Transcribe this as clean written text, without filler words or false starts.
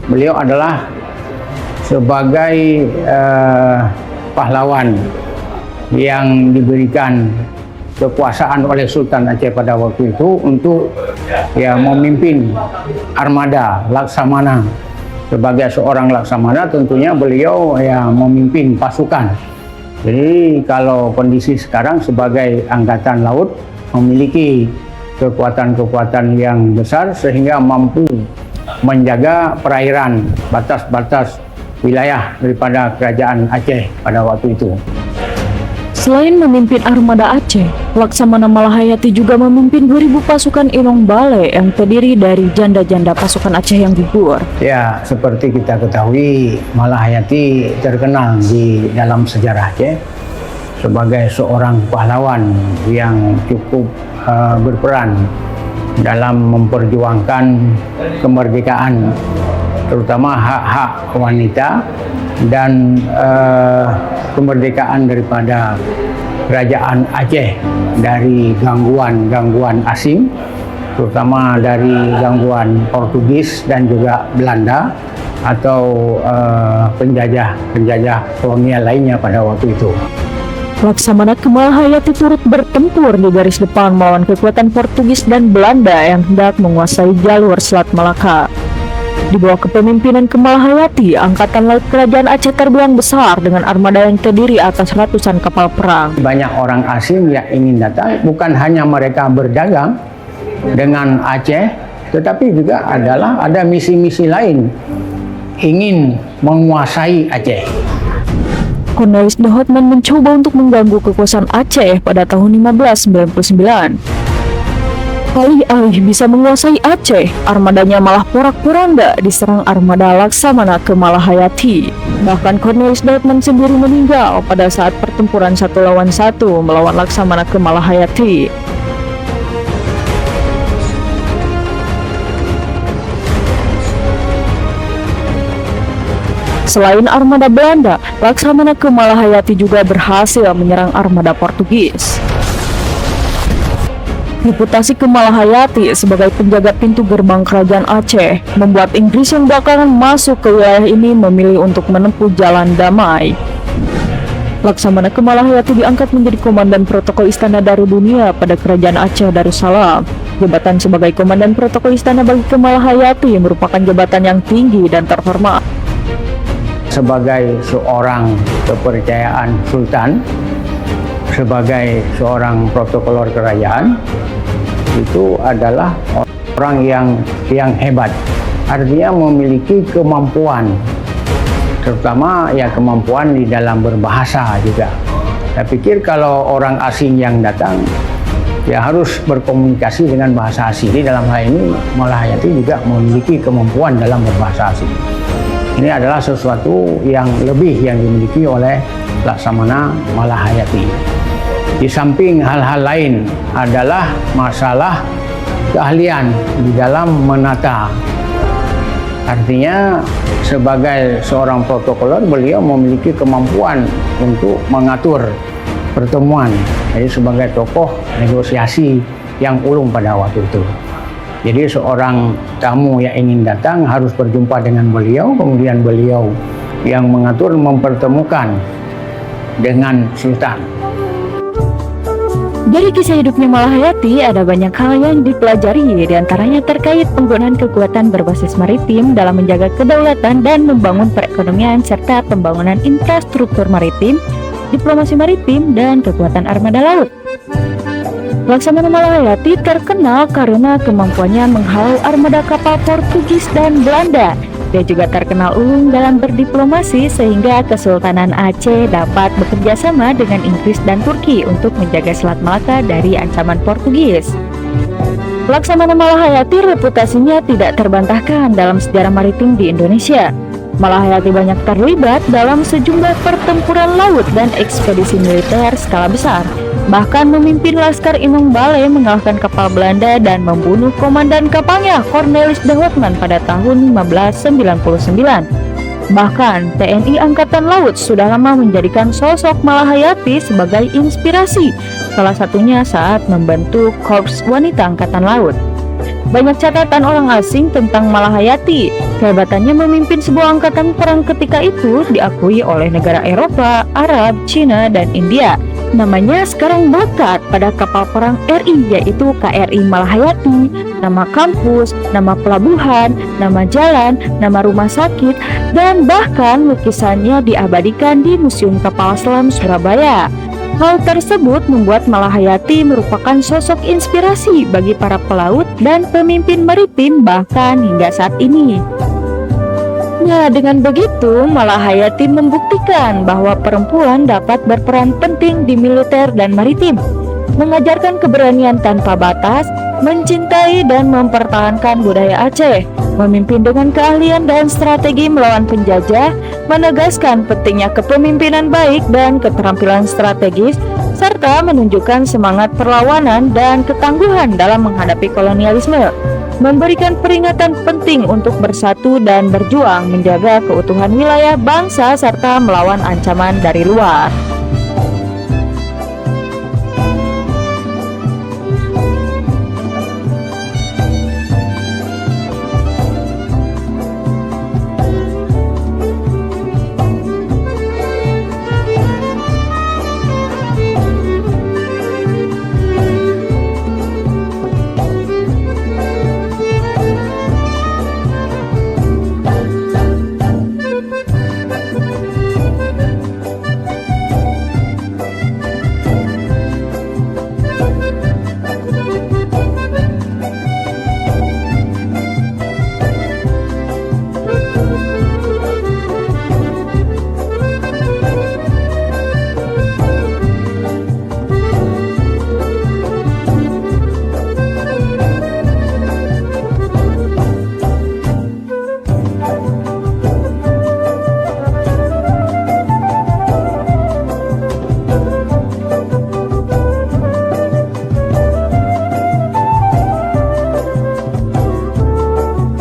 beliau adalah sebagai pahlawan yang diberikan kekuasaan oleh Sultan Aceh pada waktu itu untuk memimpin armada Laksamana. Sebagai seorang Laksamana tentunya beliau memimpin pasukan. Jadi kalau kondisi sekarang sebagai angkatan laut memiliki kekuatan-kekuatan yang besar sehingga mampu menjaga perairan batas-batas wilayah daripada kerajaan Aceh pada waktu itu. Selain memimpin armada Aceh, Laksamana Malahayati juga memimpin 2000 pasukan Inong Bale yang terdiri dari janda-janda pasukan Aceh yang gugur. Ya, seperti kita ketahui, Malahayati terkenal di dalam sejarah Aceh sebagai seorang pahlawan yang cukup berperan dalam memperjuangkan kemerdekaan, terutama hak-hak wanita dan kemerdekaan daripada kerajaan Aceh dari gangguan-gangguan asing, terutama dari gangguan Portugis dan juga Belanda atau penjajah kolonial lainnya pada waktu itu. Laksamana Malahayati turut bertempur di garis depan melawan kekuatan Portugis dan Belanda yang hendak menguasai jalur Selat Malaka. Di bawah kepemimpinan Malahayati, Angkatan Laut Kerajaan Aceh terbilang besar dengan armada yang terdiri atas ratusan kapal perang. Banyak orang asing yang ingin datang, bukan hanya mereka berdagang dengan Aceh, tetapi juga ada misi-misi lain, ingin menguasai Aceh. Cornelis de Houtman mencoba untuk mengganggu kekuasaan Aceh pada tahun 1599. Alih-alih bisa menguasai Aceh, armadanya malah porak-poranda diserang armada Laksamana Malahayati. Bahkan Cornelis de Houtman sendiri meninggal pada saat pertempuran 1 lawan 1 melawan Laksamana Malahayati. Selain armada Belanda, Laksamana Malahayati juga berhasil menyerang armada Portugis. Reputasi Malahayati sebagai penjaga pintu gerbang kerajaan Aceh membuat Inggris yang belakangan masuk ke wilayah ini memilih untuk menempuh jalan damai. Laksamana Malahayati diangkat menjadi Komandan Protokol Istana Darudunia pada Kerajaan Aceh Darussalam. Jabatan sebagai Komandan Protokol Istana bagi Malahayati merupakan jabatan yang tinggi dan terhormat. Sebagai seorang kepercayaan Sultan, sebagai seorang protokolor kerajaan, itu adalah orang yang hebat, artinya memiliki kemampuan, terutama kemampuan di dalam berbahasa juga. Saya pikir kalau orang asing yang datang harus berkomunikasi dengan bahasa asing. Dalam hal ini Malahayati juga memiliki kemampuan dalam berbahasa asing. Ini adalah sesuatu yang lebih yang dimiliki oleh Laksamana Malahayati. Di samping hal-hal lain adalah masalah keahlian di dalam menata. Artinya sebagai seorang protokoler beliau memiliki kemampuan untuk mengatur pertemuan. Jadi sebagai tokoh negosiasi yang ulung pada waktu itu. Jadi seorang tamu yang ingin datang harus berjumpa dengan beliau, kemudian beliau yang mengatur mempertemukan dengan Sultan. Dari kisah hidupnya Malahayati ada banyak hal yang dipelajari, diantaranya terkait penggunaan kekuatan berbasis maritim dalam menjaga kedaulatan dan membangun perekonomian serta pembangunan infrastruktur maritim, diplomasi maritim, dan kekuatan armada laut. Laksamana Malahayati terkenal karena kemampuannya menghalau armada kapal Portugis dan Belanda. Dia juga terkenal ulung dalam berdiplomasi sehingga Kesultanan Aceh dapat bekerja sama dengan Inggris dan Turki untuk menjaga Selat Malaka dari ancaman Portugis. Laksamana Malahayati reputasinya tidak terbantahkan dalam sejarah maritim di Indonesia. Malahayati banyak terlibat dalam sejumlah pertempuran laut dan ekspedisi militer skala besar. Bahkan memimpin Laskar Inong Bale mengalahkan kapal Belanda dan membunuh komandan kapalnya Cornelis de Houtman pada tahun 1599. Bahkan TNI Angkatan Laut sudah lama menjadikan sosok Malahayati sebagai inspirasi, salah satunya saat membentuk Korps Wanita Angkatan Laut. Banyak catatan orang asing tentang Malahayati. Kehebatannya memimpin sebuah angkatan perang ketika itu diakui oleh negara Eropa, Arab, Cina, dan India. Namanya sekarang melekat pada kapal perang RI, yaitu KRI Malahayati, nama kampus, nama pelabuhan, nama jalan, nama rumah sakit, dan bahkan lukisannya diabadikan di Museum Kapal Selam Surabaya. Hal tersebut membuat Malahayati merupakan sosok inspirasi bagi para pelaut dan pemimpin maritim bahkan hingga saat ini. Nah, dengan begitu Malahayati membuktikan bahwa perempuan dapat berperan penting di militer dan maritim, mengajarkan keberanian tanpa batas, mencintai dan mempertahankan budaya Aceh, memimpin dengan keahlian dan strategi melawan penjajah, menegaskan pentingnya kepemimpinan baik dan keterampilan strategis, serta menunjukkan semangat perlawanan dan ketangguhan dalam menghadapi kolonialisme, memberikan peringatan penting untuk bersatu dan berjuang menjaga keutuhan wilayah bangsa serta melawan ancaman dari luar.